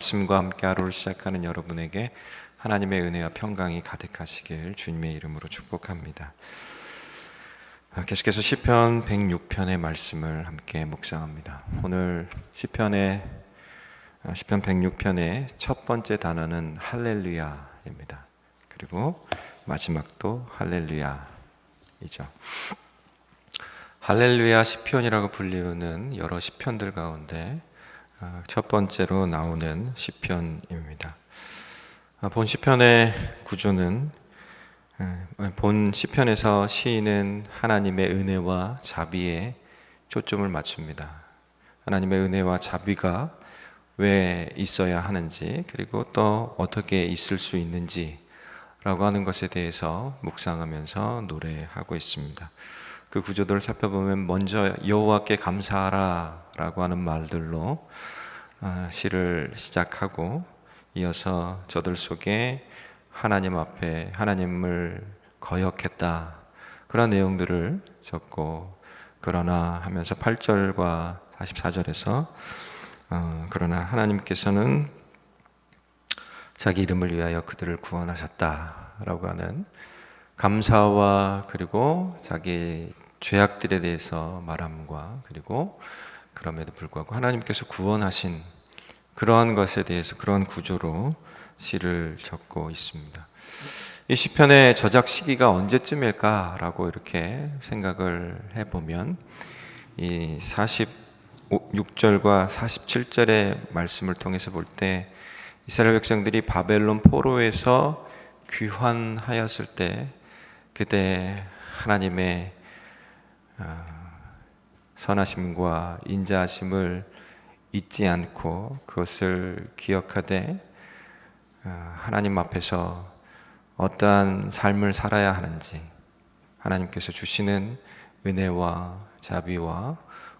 말씀과 함께 하루를 시작하는 여러분에게 하나님의 은혜와 평강이 가득하시길 주님의 이름으로 축복합니다. 계속해서 시편 106편의 말씀을 함께 묵상합니다. 오늘 시편 106편의 첫 번째 단어는 할렐루야입니다. 그리고 마지막도 할렐루야이죠. 할렐루야 시편이라고 불리우는 여러 시편들 가운데 첫 번째로 나오는 시편입니다. 본 시편의 구조는 본 시편에서 시인은 하나님의 은혜와 자비에 초점을 맞춥니다. 하나님의 은혜와 자비가 왜 있어야 하는지, 그리고 또 어떻게 있을 수 있는지 라고 하는 것에 대해서 묵상하면서 노래하고 있습니다. 그 구조들을 살펴보면 먼저 여호와께 감사하라 라고 하는 말들로 시를 시작하고, 이어서 저들 속에 하나님 앞에 하나님을 거역했다, 그런 내용들을 적고, 그러나 하면서 8절과 44절에서 그러나 하나님께서는 자기 이름을 위하여 그들을 구원하셨다라고 하는 감사와, 그리고 자기 죄악들에 대해서 말함과, 그리고 그럼에도 불구하고 하나님께서 구원하신 그러한 것에 대해서 그런 구조로 시를 적고 있습니다. 이 시편의 저작 시기가 언제쯤일까라고 이렇게 생각을 해보면, 이 46절과 47절의 말씀을 통해서 볼 때 이스라엘 백성들이 바벨론 포로에서 귀환하였을 때, 그때 하나님의 선하심과 인자하심을 잊지 않고 그것을 기억하되 하나님 앞에서 어떠한 삶을 살아야 하는지, 하나님께서 주시는 은혜와 자비와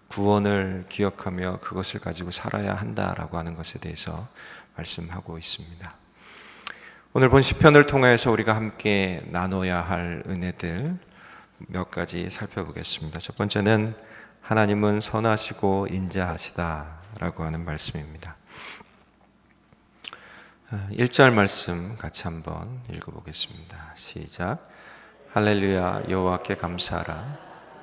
구원을 기억하며 그것을 가지고 살아야 한다라고 하는 것에 대해서 말씀하고 있습니다. 오늘 본 시편을 통해서 우리가 함께 나눠야 할 은혜들 몇 가지 살펴보겠습니다. 첫 번째는 하나님은 선하시고 인자하시다라고 하는 말씀입니다. 1절 말씀 같이 한번 읽어보겠습니다. 시작. 할렐루야, 여호와께 감사하라.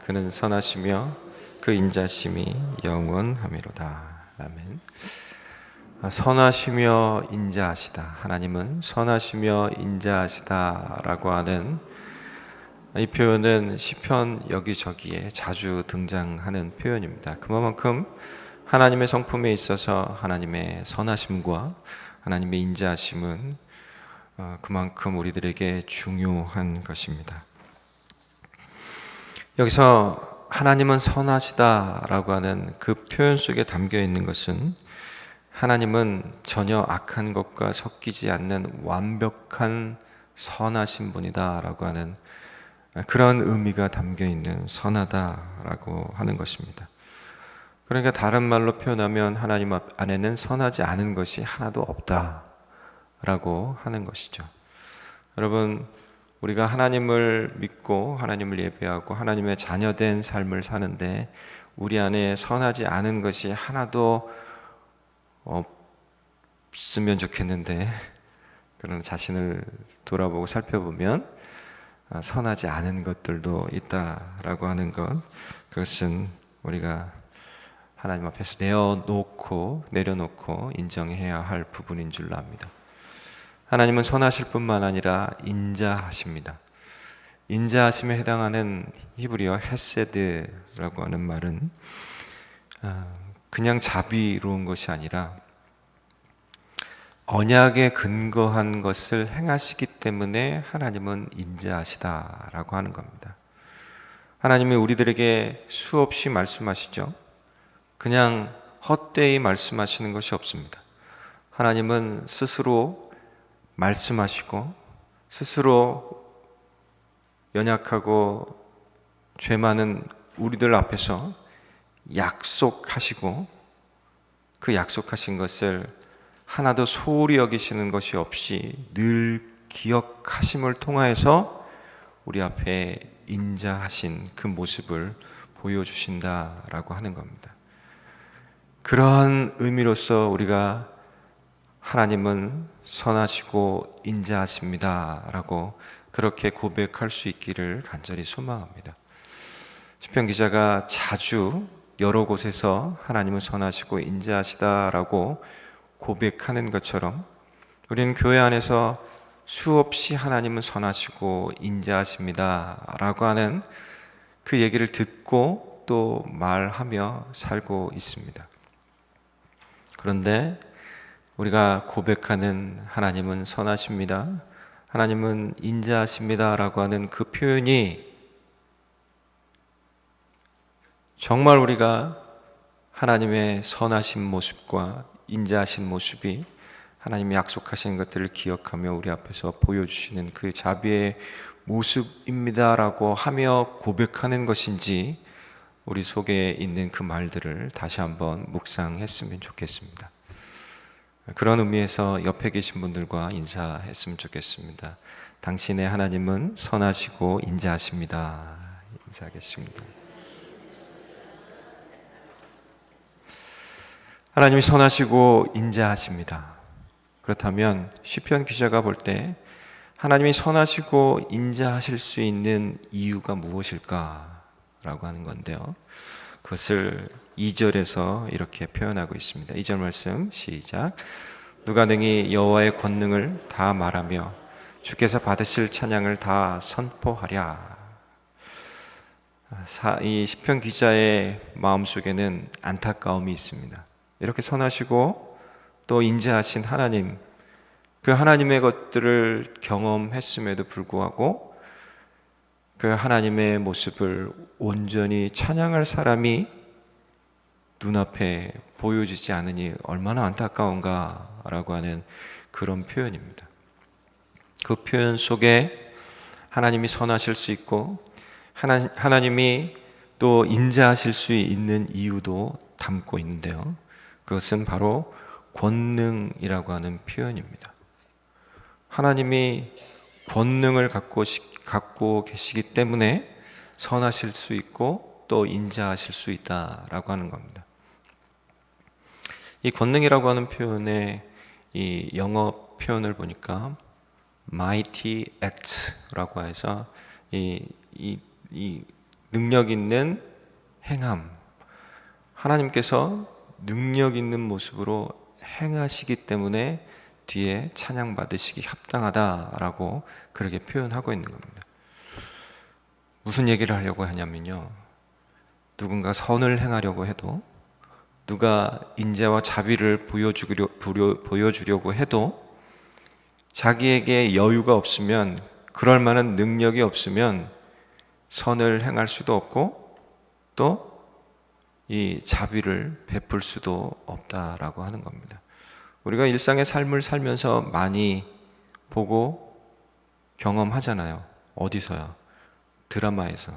그는 선하시며 그 인자심이 영원하미로다. 아멘. 선하시며 인자하시다. 하나님은 선하시며 인자하시다라고 하는 이 표현은 시편 여기저기에 자주 등장하는 표현입니다. 그만큼 하나님의 성품에 있어서 하나님의 선하심과 하나님의 인자하심은 그만큼 우리들에게 중요한 것입니다. 여기서 하나님은 선하시다라고 하는 그 표현 속에 담겨 있는 것은, 하나님은 전혀 악한 것과 섞이지 않는 완벽한 선하신 분이다라고 하는 그런 의미가 담겨 있는 선하다라고 하는 것입니다. 그러니까 다른 말로 표현하면 하나님 안에는 선하지 않은 것이 하나도 없다라고 하는 것이죠. 여러분, 우리가 하나님을 믿고 하나님을 예배하고 하나님의 자녀된 삶을 사는데 우리 안에 선하지 않은 것이 하나도 없으면 좋겠는데, 그런 자신을 돌아보고 살펴보면 선하지 않은 것들도 있다라고 하는 것, 그것은 우리가 하나님 앞에서 내려놓고 인정해야 할 부분인 줄로 압니다. 하나님은 선하실 뿐만 아니라 인자하십니다. 인자하심에 해당하는 히브리어 헤세드라고 하는 말은 그냥 자비로운 것이 아니라 언약에 근거한 것을 행하시기 때문에 하나님은 인자하시다라고 하는 겁니다. 하나님이 우리들에게 수없이 말씀하시죠. 그냥 헛되이 말씀하시는 것이 없습니다. 하나님은 스스로 말씀하시고, 스스로 연약하고 죄 많은 우리들 앞에서 약속하시고, 그 약속하신 것을 하나도 소홀히 여기시는 것이 없이 늘 기억하심을 통하여서 우리 앞에 인자하신 그 모습을 보여주신다라고 하는 겁니다. 그러한 의미로서 우리가 하나님은 선하시고 인자하십니다 라고 그렇게 고백할 수 있기를 간절히 소망합니다. 시편 기자가 자주 여러 곳에서 하나님은 선하시고 인자하시다라고 고백하는 것처럼 우리는 교회 안에서 수없이 하나님은 선하시고 인자하십니다 라고 하는 그 얘기를 듣고 또 말하며 살고 있습니다. 그런데 우리가 고백하는 하나님은 선하십니다, 하나님은 인자하십니다 라고 하는 그 표현이 정말 우리가 하나님의 선하신 모습과 인자하신 모습이 하나님이 약속하신 것들을 기억하며 우리 앞에서 보여주시는 그 자비의 모습입니다라고 하며 고백하는 것인지 우리 속에 있는 그 말들을 다시 한번 묵상했으면 좋겠습니다. 그런 의미에서 옆에 계신 분들과 인사했으면 좋겠습니다. 당신의 하나님은 선하시고 인자하십니다. 인사하겠습니다. 하나님이 선하시고 인자하십니다. 그렇다면 시편 기자가 볼 때 하나님이 선하시고 인자하실 수 있는 이유가 무엇일까라고 하는 건데요. 그것을 2절에서 이렇게 표현하고 있습니다. 2절 말씀 시작. 누가 능히 여호와의 권능을 다 말하며 주께서 받으실 찬양을 다 선포하랴. 이 시편 기자의 마음속에는 안타까움이 있습니다. 이렇게 선하시고 또 인자하신 하나님, 그 하나님의 것들을 경험했음에도 불구하고 그 하나님의 모습을 온전히 찬양할 사람이 눈앞에 보여지지 않으니 얼마나 안타까운가라고 하는 그런 표현입니다. 그 표현 속에 하나님이 선하실 수 있고 하나님이 또 인자하실 수 있는 이유도 담고 있는데요. 그것은 바로 권능이라고 하는 표현입니다. 하나님이 권능을 갖고 계시기 때문에 선하실 수 있고 또 인자하실 수 있다라고 하는 겁니다. 이 권능이라고 하는 표현의 이 영어 표현을 보니까 mighty acts라고 해서 이 능력 있는 행함, 하나님께서 능력 있는 모습으로 행하시기 때문에 뒤에 찬양 받으시기 합당하다라고 그렇게 표현하고 있는 겁니다. 무슨 얘기를 하려고 하냐면요, 누군가 선을 행하려고 해도, 누가 인자와 자비를 보여주려고 해도 자기에게 여유가 없으면, 그럴 만한 능력이 없으면 선을 행할 수도 없고 또 이 자비를 베풀 수도 없다라고 하는 겁니다. 우리가 일상의 삶을 살면서 많이 보고 경험하잖아요. 어디서요? 드라마에서.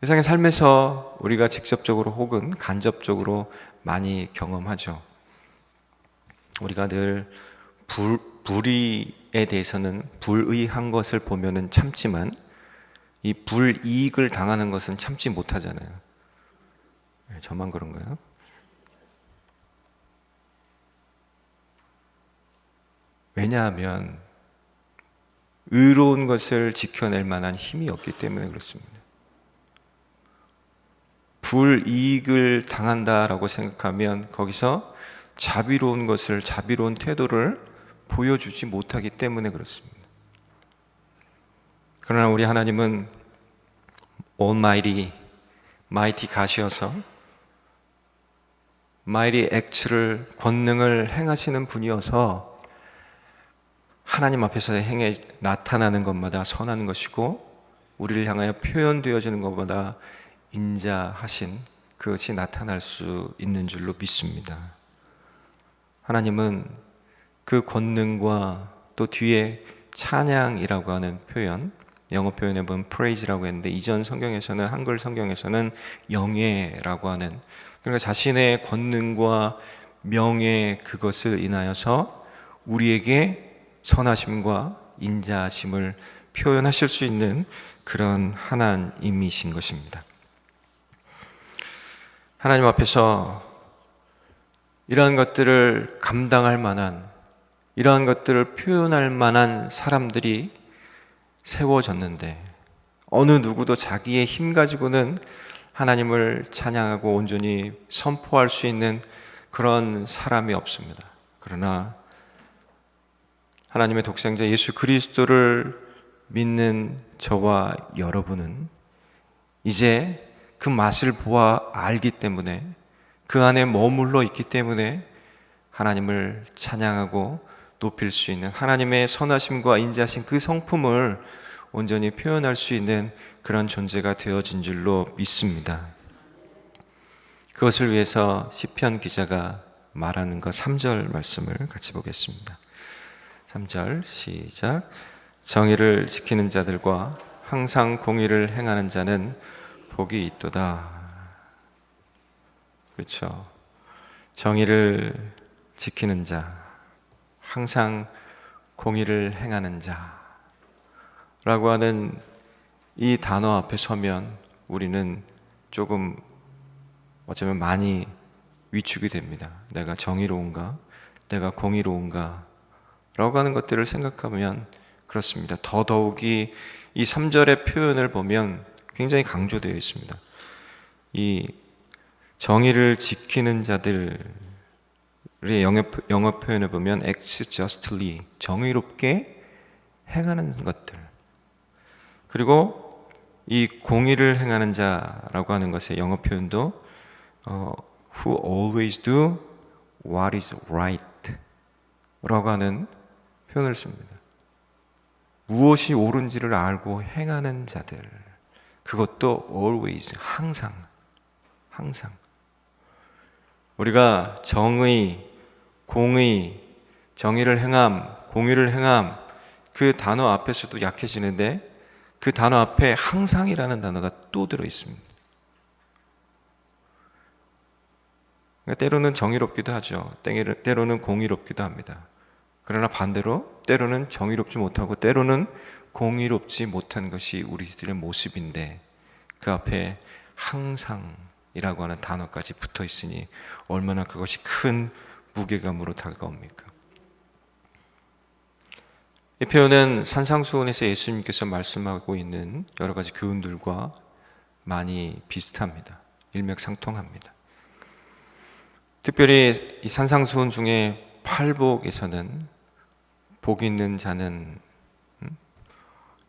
일상의 삶에서 우리가 직접적으로 혹은 간접적으로 많이 경험하죠. 우리가 늘 불의에 대해서는 불의한 것을 보면은 참지만 이 불이익을 당하는 것은 참지 못하잖아요. 저만 그런가요? 왜냐하면 의로운 것을 지켜낼 만한 힘이 없기 때문에 그렇습니다. 불이익을 당한다라고 생각하면 거기서 자비로운 것을, 자비로운 태도를 보여주지 못하기 때문에 그렇습니다. 그러나 우리 하나님은 Almighty, Mighty 가시어서 Mighty Acts를, 권능을 행하시는 분이어서 하나님 앞에서 나타나는 것마다 선한 것이고 우리를 향하여 표현되어지는 것마다 인자하신 그것이 나타날 수 있는 줄로 믿습니다. 하나님은 그 권능과 또 뒤에 찬양이라고 하는 표현, 영어 표현에 보면 praise라고 했는데 이전 성경에서는, 한글 성경에서는 영예라고 하는, 그러니까 자신의 권능과 명예, 그것을 인하여서 우리에게 선하심과 인자하심을 표현하실 수 있는 그런 하나님이신 것입니다. 하나님 앞에서 이러한 것들을 감당할 만한, 이러한 것들을 표현할 만한 사람들이 세워졌는데 어느 누구도 자기의 힘 가지고는 하나님을 찬양하고 온전히 선포할 수 있는 그런 사람이 없습니다. 그러나 하나님의 독생자 예수 그리스도를 믿는 저와 여러분은 이제 그 맛을 보아 알기 때문에, 그 안에 머물러 있기 때문에 하나님을 찬양하고 높일 수 있는, 하나님의 선하심과 인자하신 그 성품을 온전히 표현할 수 있는 그런 존재가 되어진 줄로 믿습니다. 그것을 위해서 시편 기자가 말하는 것 3절 말씀을 같이 보겠습니다. 3절 시작. 정의를 지키는 자들과 항상 공의를 행하는 자는 복이 있도다. 그렇죠. 정의를 지키는 자, 항상 공의를 행하는 자라고 하는 이 단어 앞에 서면 우리는 조금 어쩌면 많이 위축이 됩니다. 내가 정의로운가? 내가 공의로운가? 라고 하는 것들을 생각하면 그렇습니다. 더더욱이 이 3절의 표현을 보면 굉장히 강조되어 있습니다. 이 정의를 지키는 자들의 영어 표현을 보면 act justly, 정의롭게 행하는 것들, 그리고 이 공의를 행하는 자라고 하는 것의 영어 표현도 who always do what is right 라고 하는 표현을 씁니다. 무엇이 옳은지를 알고 행하는 자들, 그것도 always, 항상. 우리가 정의, 공의, 정의를 행함, 공의를 행함, 그 단어 앞에서도 약해지는데 그 단어 앞에 항상이라는 단어가 또 들어 있습니다. 그러니까 때로는 정의롭기도 하죠. 때로는 공의롭기도 합니다. 그러나 반대로 때로는 정의롭지 못하고 때로는 공의롭지 못한 것이 우리들의 모습인데 그 앞에 항상이라고 하는 단어까지 붙어 있으니 얼마나 그것이 큰 무게감으로 다가옵니까? 이 표현은 산상수훈에서 예수님께서 말씀하고 있는 여러 가지 교훈들과 많이 비슷합니다. 일맥상통합니다. 특별히 이 산상수훈 중에 팔복에서는 복이 있는 자는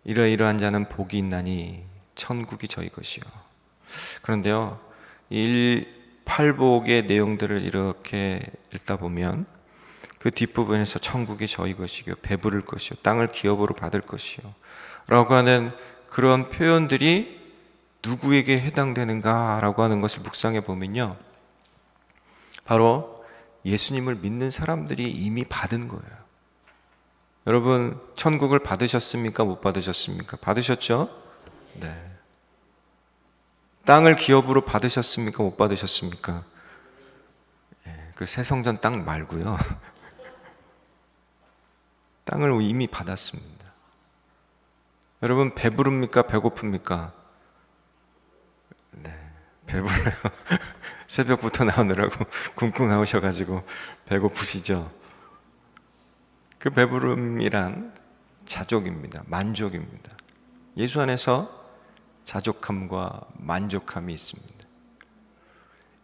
이러이러한 자는 복이 있나니 천국이 저희 것이요. 그런데요, 이 팔복의 내용들을 이렇게 읽다 보면 그 뒷부분에서 천국이 저희 것이요, 배부를 것이요, 땅을 기업으로 받을 것이요 라고 하는 그런 표현들이 누구에게 해당되는가라고 하는 것을 묵상해 보면요, 바로 예수님을 믿는 사람들이 이미 받은 거예요. 여러분, 천국을 받으셨습니까? 못 받으셨습니까? 받으셨죠? 네. 땅을 기업으로 받으셨습니까? 못 받으셨습니까? 네, 그 새성전 땅 말고요. 땅을 이미 받았습니다. 여러분, 배부릅니까? 배고픕니까? 네, 배불러요. 새벽부터 나오느라고 굶고 나오셔가지고 배고프시죠? 그 배부름이란 자족입니다. 만족입니다. 예수 안에서 자족함과 만족함이 있습니다.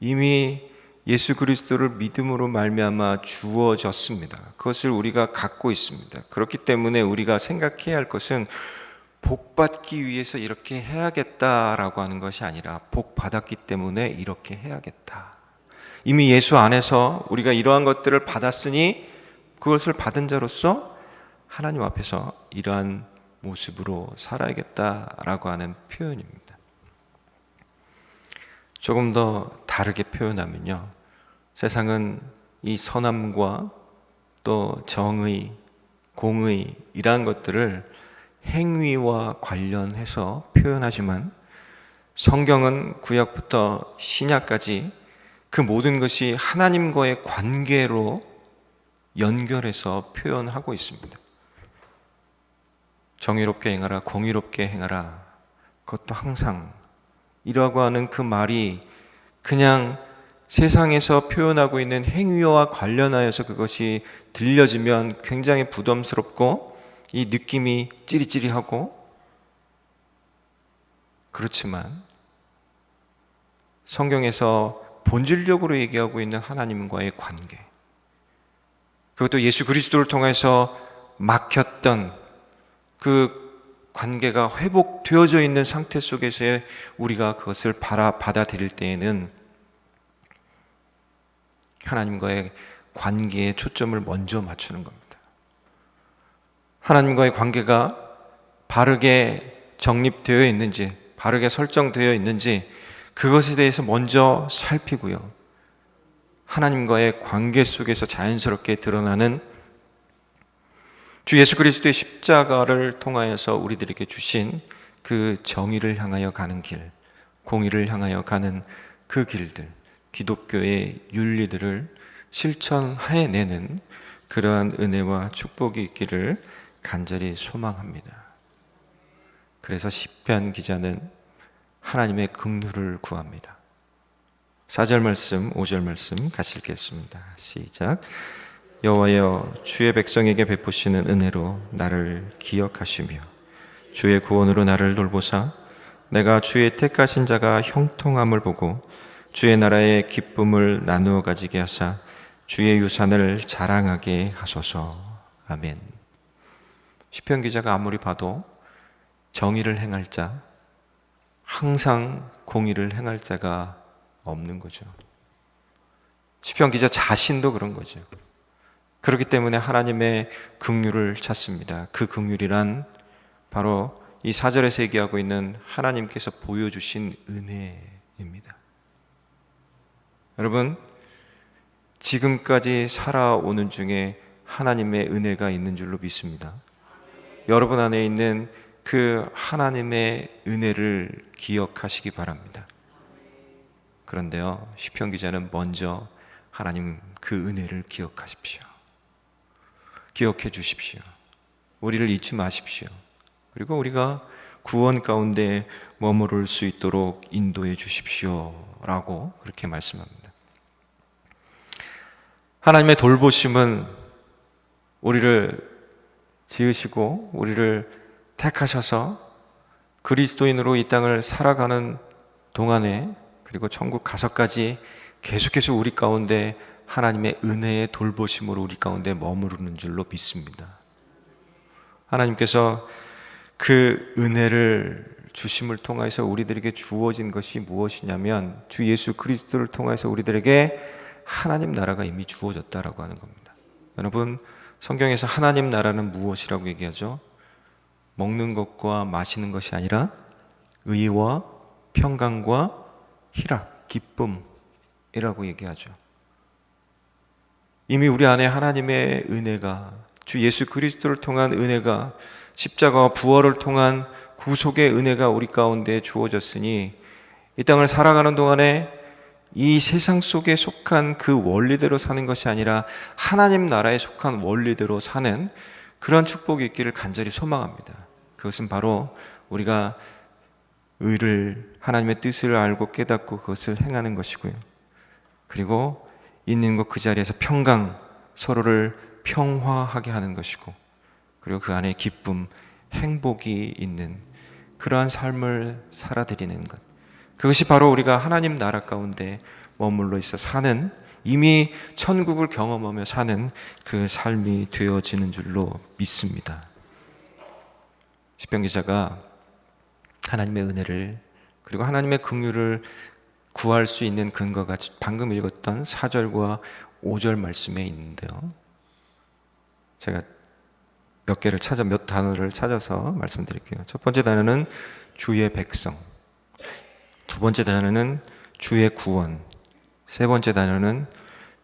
이미 예수 그리스도를 믿음으로 말미암아 주어졌습니다. 그것을 우리가 갖고 있습니다. 그렇기 때문에 우리가 생각해야 할 것은 복받기 위해서 이렇게 해야겠다라고 하는 것이 아니라 복받았기 때문에 이렇게 해야겠다. 이미 예수 안에서 우리가 이러한 것들을 받았으니 그것을 받은 자로서 하나님 앞에서 이러한 모습으로 살아야겠다라고 하는 표현입니다. 조금 더 다르게 표현하면요, 세상은 이 선함과 또 정의, 공의 이러한 것들을 행위와 관련해서 표현하지만 성경은 구약부터 신약까지 그 모든 것이 하나님과의 관계로 연결해서 표현하고 있습니다. 정의롭게 행하라, 공의롭게 행하라, 그것도 항상 이라고 하는 그 말이 그냥 세상에서 표현하고 있는 행위와 관련하여서 그것이 들려지면 굉장히 부담스럽고 이 느낌이 찌릿찌릿하고, 그렇지만 성경에서 본질적으로 얘기하고 있는 하나님과의 관계, 그것도 예수 그리스도를 통해서 막혔던 그 관계가 회복되어져 있는 상태 속에서의 우리가 그것을 받아들일 때에는 하나님과의 관계에 초점을 먼저 맞추는 겁니다. 하나님과의 관계가 바르게 정립되어 있는지, 바르게 설정되어 있는지 그것에 대해서 먼저 살피고요. 하나님과의 관계 속에서 자연스럽게 드러나는 주 예수 그리스도의 십자가를 통하여서 우리들에게 주신 그 정의를 향하여 가는 길, 공의를 향하여 가는 그 길들, 기독교의 윤리들을 실천해내는 그러한 은혜와 축복이 있기를 간절히 소망합니다. 그래서 시편 기자는 하나님의 긍휼을 구합니다. 4절 말씀, 5절 말씀 같이 읽겠습니다. 시작. 여호와여, 주의 백성에게 베푸시는 은혜로 나를 기억하시며 주의 구원으로 나를 돌보사 내가 주의 택하신 자가 형통함을 보고 주의 나라의 기쁨을 나누어 가지게 하사 주의 유산을 자랑하게 하소서. 아멘. 시편 기자가 아무리 봐도 정의를 행할 자, 항상 공의를 행할 자가 없는 거죠. 시편 기자 자신도 그런 거죠. 그렇기 때문에 하나님의 긍휼을 찾습니다. 그 긍휼이란 바로 이 4절에서 얘기하고 있는 하나님께서 보여주신 은혜입니다. 여러분, 지금까지 살아오는 중에 하나님의 은혜가 있는 줄로 믿습니다. 여러분 안에 있는 그 하나님의 은혜를 기억하시기 바랍니다. 그런데요, 시편 기자는 먼저 하나님 그 은혜를 기억하십시오. 기억해 주십시오. 우리를 잊지 마십시오. 그리고 우리가 구원 가운데 머무를 수 있도록 인도해 주십시오 라고 그렇게 말씀합니다. 하나님의 돌보심은 우리를 지으시고 우리를 택하셔서 그리스도인으로 이 땅을 살아가는 동안에, 그리고 천국 가서까지 계속해서 우리 가운데 하나님의 은혜의 돌보심으로 우리 가운데 머무르는 줄로 믿습니다. 하나님께서 그 은혜를 주심을 통해서 우리들에게 주어진 것이 무엇이냐면 주 예수 그리스도를 통해서 우리들에게 하나님 나라가 이미 주어졌다라고 하는 겁니다. 여러분, 성경에서 하나님 나라는 무엇이라고 얘기하죠? 먹는 것과 마시는 것이 아니라 의와 평강과 희락, 기쁨이라고 얘기하죠. 이미 우리 안에 하나님의 은혜가, 주 예수 그리스도를 통한 은혜가, 십자가와 부활을 통한 구속의 은혜가 우리 가운데 주어졌으니 이 땅을 살아가는 동안에 이 세상 속에 속한 그 원리대로 사는 것이 아니라 하나님 나라에 속한 원리대로 사는 그런 축복이 있기를 간절히 소망합니다. 그것은 바로 우리가 의를, 하나님의 뜻을 알고 깨닫고 그것을 행하는 것이고요. 그리고 있는 곳 그 자리에서 평강, 서로를 평화하게 하는 것이고, 그리고 그 안에 기쁨, 행복이 있는 그러한 삶을 살아드리는 것, 그것이 바로 우리가 하나님 나라 가운데 머물러 있어 사는, 이미 천국을 경험하며 사는 그 삶이 되어지는 줄로 믿습니다. 시편 기자가 하나님의 은혜를, 그리고 하나님의 긍휼을 구할 수 있는 근거가 방금 읽었던 4절과 5절 말씀에 있는데요, 제가 몇 단어를 찾아서 말씀드릴게요. 첫 번째 단어는 주의 백성, 두 번째 단어는 주의 구원, 세 번째 단어는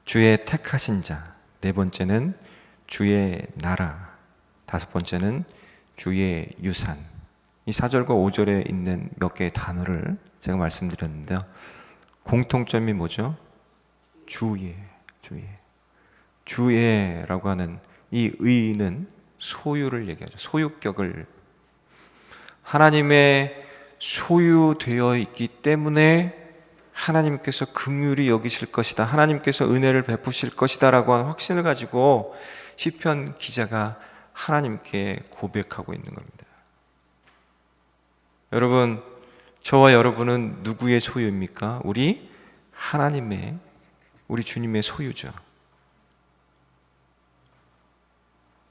주의 택하신 자, 네 번째는 주의 나라, 다섯 번째는 주의 유산. 이 4절과 5절에 있는 몇 개의 단어를 제가 말씀드렸는데요, 공통점이 뭐죠? 주의라고 하는 이 의는 소유를 얘기하죠. 소유격을, 하나님의 소유되어 있기 때문에 하나님께서 긍휼히 여기실 것이다, 하나님께서 은혜를 베푸실 것이다 라고 하는 확신을 가지고 시편 기자가 하나님께 고백하고 있는 겁니다. 여러분, 저와 여러분은 누구의 소유입니까? 우리 하나님의, 우리 주님의 소유죠.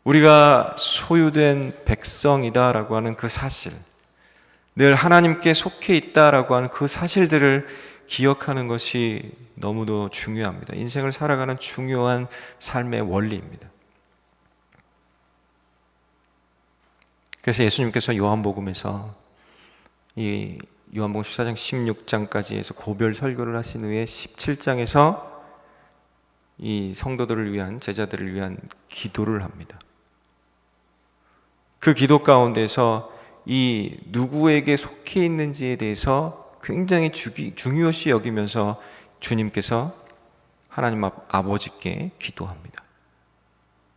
우리가 소유된 백성이다라고 하는 그 사실, 늘 하나님께 속해 있다라고 하는 그 사실들을 기억하는 것이 너무도 중요합니다. 인생을 살아가는 중요한 삶의 원리입니다. 그래서 예수님께서 요한복음에서 이 요한복음 14장 16장까지 해서 고별 설교를 하신 후에 17장에서 이 성도들을 위한, 제자들을 위한 기도를 합니다. 그 기도 가운데서 이 누구에게 속해 있는지에 대해서 굉장히 중요시 여기면서 주님께서 하나님 아버지께 기도합니다.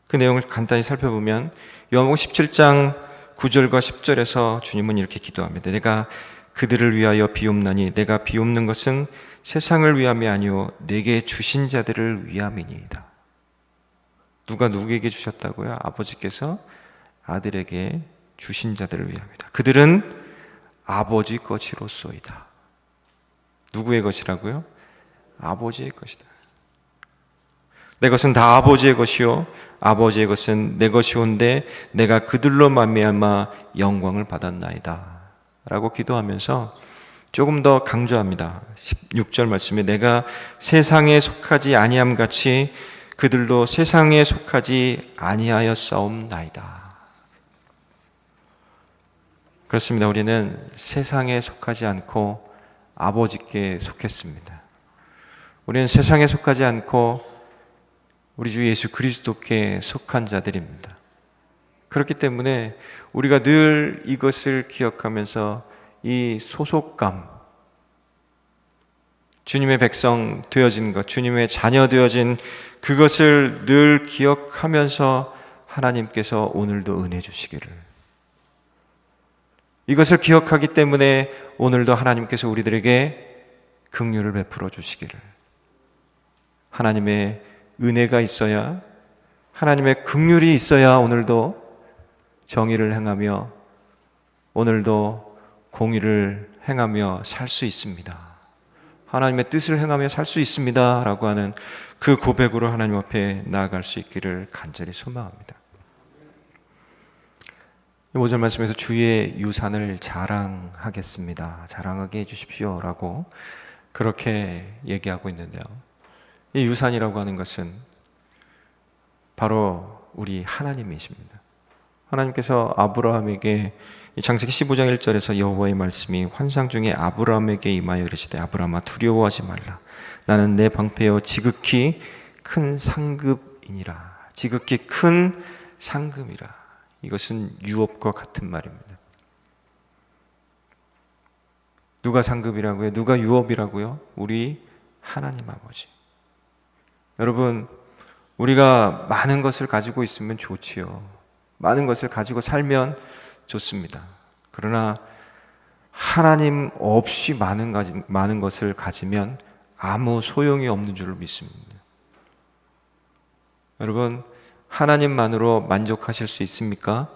그 내용을 간단히 살펴보면 요한복음 17장 9절과 10절에서 주님은 이렇게 기도합니다. 내가 그들을 위하여 비옵나니 내가 비옵는 것은 세상을 위함이 아니요 내게 주신 자들을 위함이니이다. 누가 누구에게 주셨다고요? 아버지께서 아들에게 주신 자들을 위함이다. 그들은 아버지 것이로소이다. 누구의 것이라고요? 아버지의 것이다. 내 것은 다 아버지의 것이요 아버지의 것은 내 것이온데 내가 그들로 말미암아 영광을 받았나이다 라고 기도하면서 조금 더 강조합니다. 16절 말씀에 내가 세상에 속하지 아니함 같이 그들도 세상에 속하지 아니하였사옵나이다. 그렇습니다. 우리는 세상에 속하지 않고 아버지께 속했습니다. 우리는 세상에 속하지 않고 우리 주 예수 그리스도께 속한 자들입니다. 그렇기 때문에 우리가 늘 이것을 기억하면서 이 소속감, 주님의 백성 되어진 것, 주님의 자녀 되어진 그것을 늘 기억하면서 하나님께서 오늘도 은혜 주시기를, 이것을 기억하기 때문에 오늘도 하나님께서 우리들에게 긍휼을 베풀어 주시기를, 하나님의 은혜가 있어야, 하나님의 긍휼이 있어야 오늘도 정의를 행하며 오늘도 공의를 행하며 살 수 있습니다. 하나님의 뜻을 행하며 살 수 있습니다 라고 하는 그 고백으로 하나님 앞에 나아갈 수 있기를 간절히 소망합니다. 5절 말씀에서 주의 유산을 자랑하겠습니다, 자랑하게 해주십시오 라고 그렇게 얘기하고 있는데요, 이 유산이라고 하는 것은 바로 우리 하나님이십니다. 하나님께서 아브라함에게 창세기 15장 1절에서 여호와의 말씀이 환상 중에 아브라함에게 임하여 이르시되 아브라함아 두려워하지 말라, 나는 내 방패여 지극히 큰 상급이니라. 지극히 큰 상급이라. 이것은 유업과 같은 말입니다. 누가 상급이라고요? 누가 유업이라고요? 우리 하나님 아버지. 여러분, 우리가 많은 것을 가지고 있으면 좋지요. 많은 것을 가지고 살면 좋습니다. 그러나 하나님 없이 많은 것을 가지면 아무 소용이 없는 줄로 믿습니다. 여러분, 하나님만으로 만족하실 수 있습니까?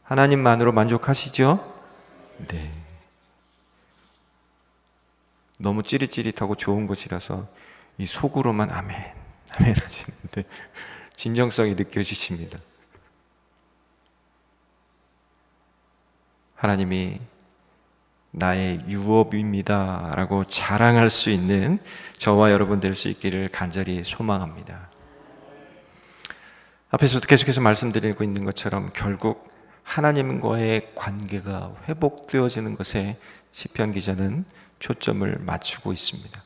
하나님만으로 만족하시죠? 네. 너무 찌릿찌릿하고 좋은 것이라서 이 속으로만 아멘, 아멘 하시는데 진정성이 느껴지십니다. 하나님이 나의 유업입니다 라고 자랑할 수 있는 저와 여러분 될 수 있기를 간절히 소망합니다. 앞에서도 계속해서 말씀드리고 있는 것처럼 결국 하나님과의 관계가 회복되어지는 것에 시편 기자는 초점을 맞추고 있습니다.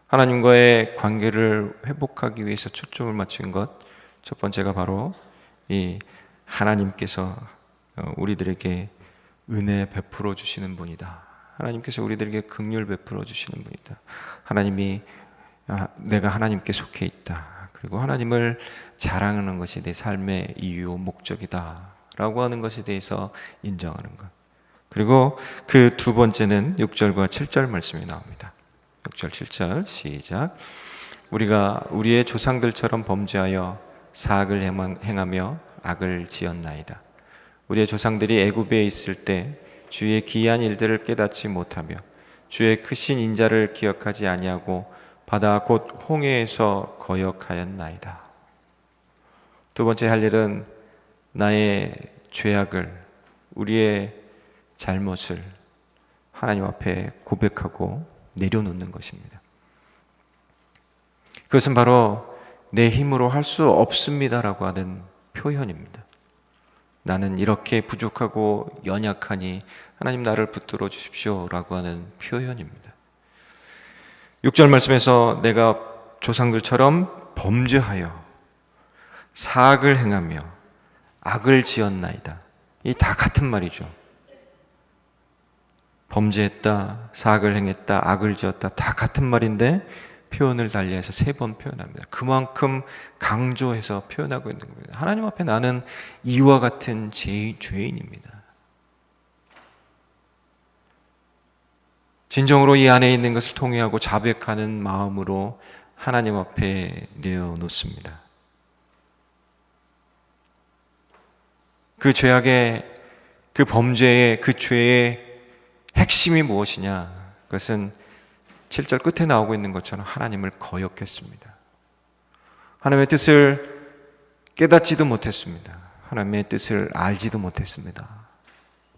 하나님과의 관계를 회복하기 위해서 초점을 맞춘 것, 첫 번째가 바로 이 하나님께서 우리들에게 은혜 베풀어 주시는 분이다. 하나님께서 우리들에게 긍휼 베풀어 주시는 분이다. 하나님이 내가 하나님께 속해 있다. 그리고 하나님을 자랑하는 것이 내 삶의 이유, 목적이다 라고 하는 것에 대해서 인정하는 것. 그리고 그 두 번째는 6절과 7절 말씀이 나옵니다. 6절 7절 시작. 우리가 우리의 조상들처럼 범죄하여 사악을 행하며 악을 지었나이다. 우리의 조상들이 애굽에 있을 때 주의 기이한 일들을 깨닫지 못하며 주의 크신 인자를 기억하지 아니하고 바다 곧 홍해에서 거역하였나이다. 두 번째 할 일은 나의 죄악을, 우리의 잘못을 하나님 앞에 고백하고 내려놓는 것입니다. 그것은 바로 내 힘으로 할 수 없습니다라고 하는 표현입니다. 나는 이렇게 부족하고 연약하니 하나님 나를 붙들어 주십시오라고 하는 표현입니다. 6절 말씀에서 내가 조상들처럼 범죄하여 사악을 행하며 악을 지었나이다. 이 다 같은 말이죠. 범죄했다, 사악을 행했다, 악을 지었다, 다 같은 말인데 표현을 달리해서 3번 표현합니다. 그만큼 강조해서 표현하고 있는 겁니다. 하나님 앞에 나는 이와 같은 죄인입니다. 진정으로 이 안에 있는 것을 통회하고 자백하는 마음으로 하나님 앞에 내어놓습니다. 그 죄악의, 그 범죄의, 그 죄의 핵심이 무엇이냐? 그것은 7절 끝에 나오고 있는 것처럼 하나님을 거역했습니다. 하나님의 뜻을 깨닫지도 못했습니다. 하나님의 뜻을 알지도 못했습니다.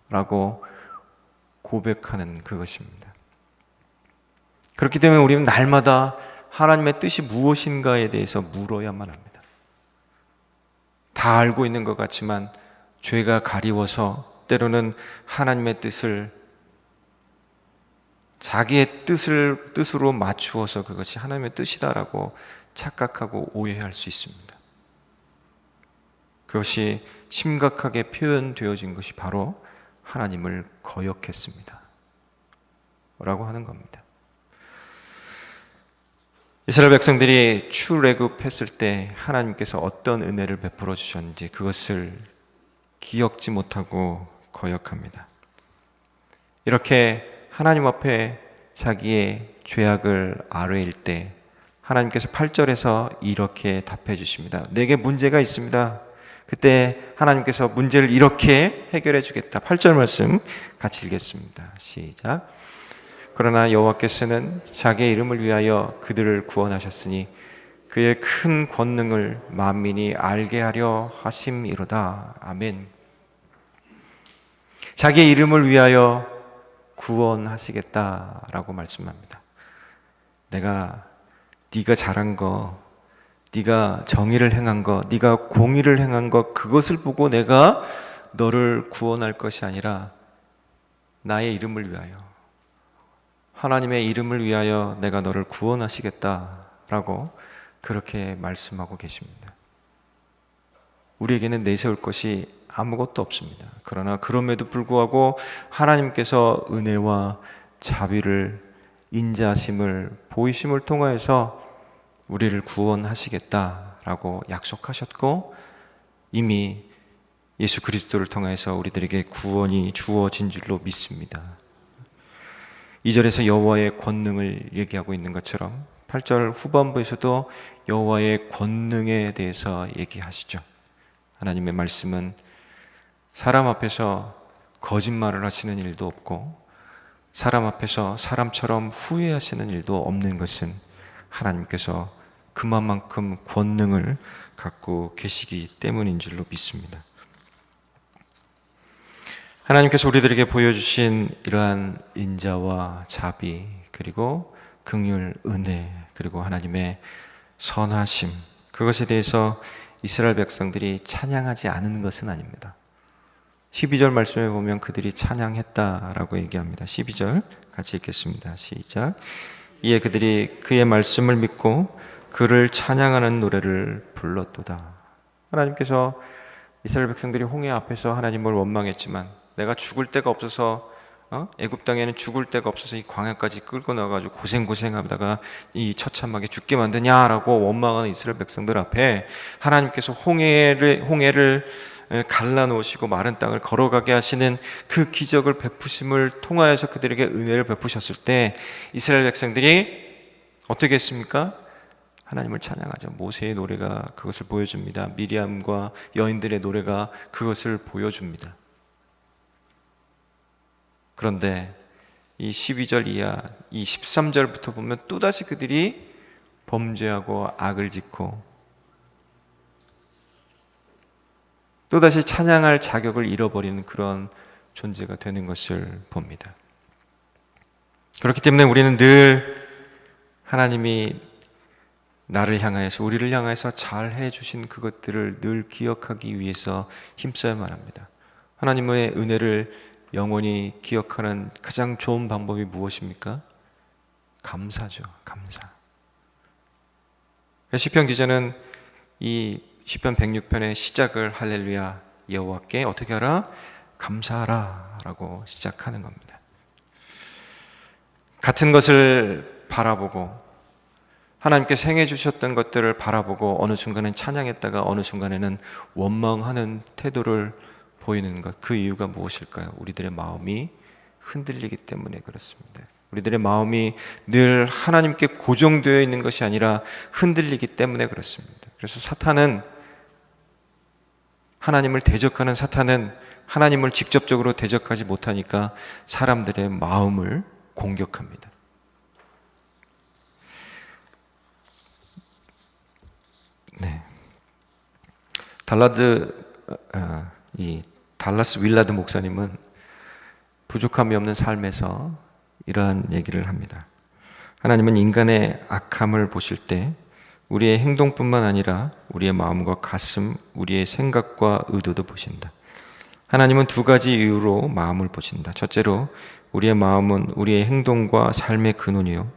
라고 고백하는 그것입니다. 그렇기 때문에 우리는 날마다 하나님의 뜻이 무엇인가에 대해서 물어야만 합니다. 다 알고 있는 것 같지만 죄가 가리워서 때로는 하나님의 뜻을 자기의 뜻으로 맞추어서 그것이 하나님의 뜻이다라고 착각하고 오해할 수 있습니다. 그것이 심각하게 표현되어진 것이 바로 하나님을 거역했습니다. 라고 하는 겁니다. 이스라엘 백성들이 출애굽했을 때 하나님께서 어떤 은혜를 베풀어 주셨는지 그것을 기억지 못하고 거역합니다. 이렇게 하나님 앞에 자기의 죄악을 아뢰일 때 하나님께서 8절에서 이렇게 답해 주십니다. 내게 문제가 있습니다. 그때 하나님께서 문제를 이렇게 해결해 주겠다. 8절 말씀 같이 읽겠습니다. 시작. 그러나 여호와께서는 자기의 이름을 위하여 그들을 구원하셨으니 그의 큰 권능을 만민이 알게 하려 하심이로다. 아멘. 자기의 이름을 위하여 구원하시겠다라고 말씀합니다. 네가 잘한 거, 네가 정의를 행한 거, 네가 공의를 행한 거, 그것을 보고 내가 너를 구원할 것이 아니라 나의 이름을 위하여, 하나님의 이름을 위하여 내가 너를 구원하시겠다라고 그렇게 말씀하고 계십니다. 우리에게는 내세울 것이 아무것도 없습니다. 그러나 그럼에도 불구하고 하나님께서 은혜와 자비를, 인자심을, 보이심을 통하여서 우리를 구원하시겠다라고 약속하셨고 이미 예수 그리스도를 통해서 우리들에게 구원이 주어진 줄로 믿습니다. 2절에서 여호와의 권능을 얘기하고 있는 것처럼 8절 후반부에서도 여호와의 권능에 대해서 얘기하시죠. 하나님의 말씀은 사람 앞에서 거짓말을 하시는 일도 없고 사람 앞에서 사람처럼 후회하시는 일도 없는 것은 하나님께서 그만큼 권능을 갖고 계시기 때문인 줄로 믿습니다. 하나님께서 우리들에게 보여주신 이러한 인자와 자비, 그리고 긍휼, 은혜, 그리고 하나님의 선하심, 그것에 대해서 이스라엘 백성들이 찬양하지 않은 것은 아닙니다. 12절 말씀에 보면 그들이 찬양했다라고 얘기합니다. 12절 같이 읽겠습니다. 시작. 이에 그들이 그의 말씀을 믿고 그를 찬양하는 노래를 불렀도다. 하나님께서 이스라엘 백성들이 홍해 앞에서 하나님을 원망했지만 내가 죽을 데가 없어서 애굽 땅에는 죽을 데가 없어서 이 광야까지 끌고 나가지고 고생하다가 이 처참하게 죽게 만드냐라고 원망하는 이스라엘 백성들 앞에 하나님께서 홍해를 갈라놓으시고 마른 땅을 걸어가게 하시는 그 기적을 베푸심을 통하여서 그들에게 은혜를 베푸셨을 때 이스라엘 백성들이 어떻게 했습니까? 하나님을 찬양하죠. 모세의 노래가 그것을 보여줍니다. 미리암과 여인들의 노래가 그것을 보여줍니다. 그런데 이 12절 이하, 이 13절부터 보면 또다시 그들이 범죄하고 악을 짓고 또다시 찬양할 자격을 잃어버리는 그런 존재가 되는 것을 봅니다. 그렇기 때문에 우리는 늘 하나님이 나를 향하여서, 우리를 향하여서 잘 해주신 그것들을 늘 기억하기 위해서 힘써야만 합니다. 하나님의 은혜를 영원히 기억하는 가장 좋은 방법이 무엇입니까? 감사죠. 감사. 시편 기자는 이 시편 106편의 시작을 할렐루야 여호와께 어떻게 하라? 감사하라 라고 시작하는 겁니다. 같은 것을 바라보고 하나님께서 행해 주셨던 것들을 바라보고 어느 순간은 찬양했다가 어느 순간에는 원망하는 태도를 보이는 것, 그 이유가 무엇일까요? 우리들의 마음이 흔들리기 때문에 그렇습니다. 우리들의 마음이 늘 하나님께 고정되어 있는 것이 아니라 흔들리기 때문에 그렇습니다. 그래서 하나님을 대적하는 사탄은 하나님을 직접적으로 대적하지 못하니까 사람들의 마음을 공격합니다. 네. 이 달라스 윌라드 목사님은 부족함이 없는 삶에서 이러한 얘기를 합니다. 하나님은 인간의 악함을 보실 때 우리의 행동뿐만 아니라 우리의 마음과 가슴, 우리의 생각과 의도도 보신다. 하나님은 두 가지 이유로 마음을 보신다. 첫째로 우리의 마음은 우리의 행동과 삶의 근원이요,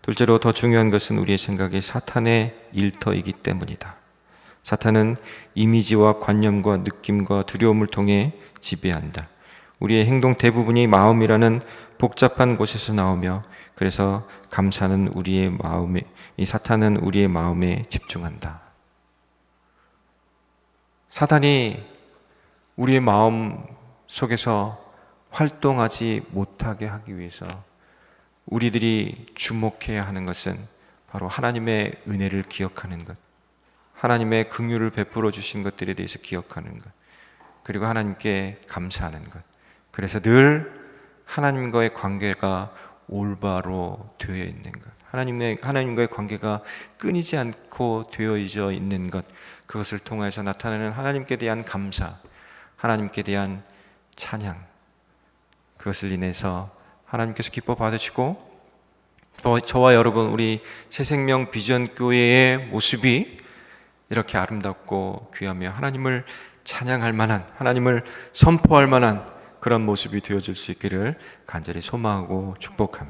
둘째로 더 중요한 것은 우리의 생각이 사탄의 일터이기 때문이다. 사탄은 이미지와 관념과 느낌과 두려움을 통해 지배한다. 우리의 행동 대부분이 마음이라는 복잡한 곳에서 나오며, 그래서 감사는 우리의 마음에, 이 사탄은 우리의 마음에 집중한다. 사탄이 우리의 마음 속에서 활동하지 못하게 하기 위해서 우리들이 주목해야 하는 것은 바로 하나님의 은혜를 기억하는 것, 하나님의 긍휼을 베풀어 주신 것들에 대해서 기억하는 것, 그리고 하나님께 감사하는 것. 그래서 늘 하나님과의 관계가 올바로 되어 있는 것, 하나님과의 관계가 끊이지 않고 되어져 있는 것, 그것을 통해서 나타나는 하나님께 대한 감사, 하나님께 대한 찬양, 그것을 인해서 하나님께서 기뻐 받으시고 저와 여러분, 우리 새생명 비전 교회의 모습이 이렇게 아름답고 귀하며 하나님을 찬양할 만한, 하나님을 선포할 만한 그런 모습이 되어줄 수 있기를 간절히 소망하고 축복합니다.